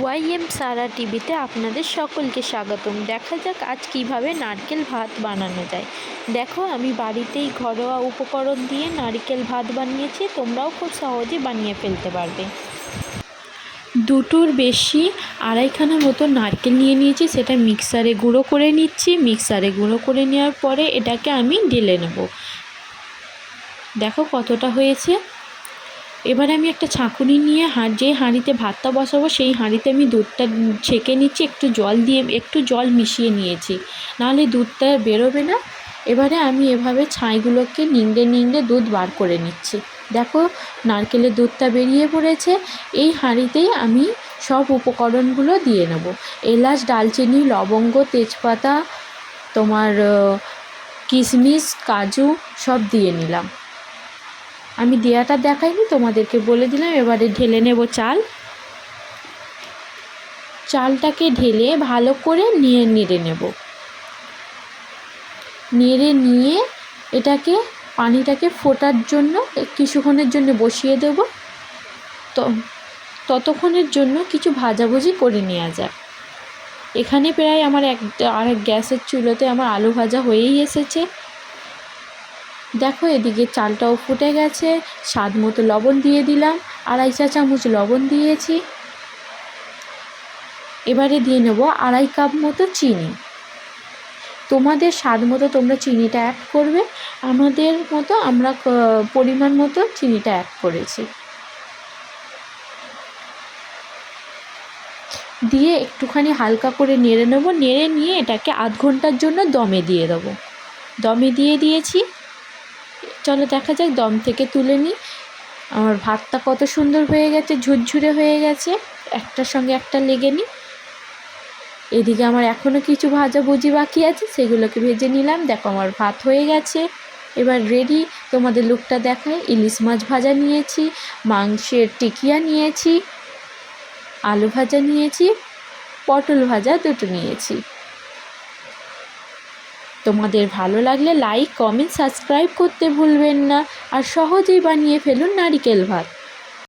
YM সারা টিভিতে আপনাদের সকলকে স্বাগতম। দেখা যাক আজ কিভাবে নারকেল ভাত বানানো যায়। দেখো, আমি বাড়িতেই ঘরোয়া উপকরণ দিয়ে নারকেল ভাত বানিয়েছি। তোমরাও খুব সহজে বানিয়ে ফেলতে পারবে। দুটোর বেশি আড়াইখানা মতো নারকেল নিয়ে নিয়েছি, সেটা মিক্সারে গুঁড়ো করে নিচ্ছি। মিক্সারে গুঁড়ো করে নেওয়ার পরে এটাকে আমি ঢেলে নেব। দেখো কতটা হয়েছে। এবারে আমি একটা ছাঁকুনি নিয়ে যে হাঁড়িতে ভাতটা বসাবো সেই হাঁড়িতে আমি দুধটা ছেঁকে নিচ্ছি। একটু জল মিশিয়ে নিয়েছি, নাহলে দুধটা বেরোবে না। এবারে আমি এভাবে ছাইগুলোকে নিংড়ে দুধ বার করে নিচ্ছি। দেখো, নারকেলের দুধটা বেরিয়ে পড়েছে। এই হাঁড়িতেই আমি সব উপকরণগুলো দিয়ে নেব। এলাচ, দারচিনি, লবঙ্গ, তেজপাতা, তোমার কিশমিশ, কাজু সব দিয়ে নিলাম। আমি দেওয়াটা দেখাইনি, তোমাদেরকে বলে দিলাম। এবারে ঢেলে নেব চালটাকে ঢেলে ভালো করে নেড়ে নেব। নেড়ে নিয়ে এটাকে পানিটাকে ফোটার জন্য কিছুক্ষণের জন্য বসিয়ে দেব। ততক্ষণের জন্য কিছু ভাজাভুজি করে নেওয়া যায়। এখানে প্রায় আমার আরেক গ্যাসের চুলোতে আমার আলু ভাজা হয়েই এসেছে। দেখো, এদিকে চালটাও ফুটে গেছে। স্বাদ মতো লবণ দিয়ে দিলাম, 2.5 চা চামচ লবণ দিয়েছি। এবারে দিয়ে নেব 2.5 কাপ মতো চিনি। তোমাদের স্বাদ মতো তোমরা চিনিটা অ্যাড করবে। আমাদের মতো আমরা পরিমাণ মতো চিনিটা অ্যাড করেছি। দিয়ে একটুখানি হালকা করে নেড়ে নেব। নেড়ে নিয়ে এটাকে আধ ঘন্টার জন্য দমে দিয়ে দেবো। দমে দিয়ে দিয়েছি। চলো দেখা যাক, দম থেকে তুলে নিই। আমার ভাতটা কত সুন্দর হয়ে গেছে, ঝুরঝুরে হয়ে গেছে, একটার সঙ্গে একটা লেগে নি। এদিকে আমার এখনও কিছু ভাজাভুজি বাকি আছে, সেগুলোকে ভেজে নিলাম। দেখো, আমার ভাত হয়ে গেছে। এবার রেডি। তোমাদের লুকটা দেখাই। ইলিশ মাছ ভাজা নিয়েছি, মাংসের টিকিয়া নিয়েছি, আলু ভাজা নিয়েছি, পটল ভাজা দুটো নিয়েছি। তোমাদের ভালো লাগলে লাইক, কমেন্ট, সাবস্ক্রাইব করতে ভুলবেন না। আর সহজেই বানিয়ে ফেলুন নারকেল ভাত।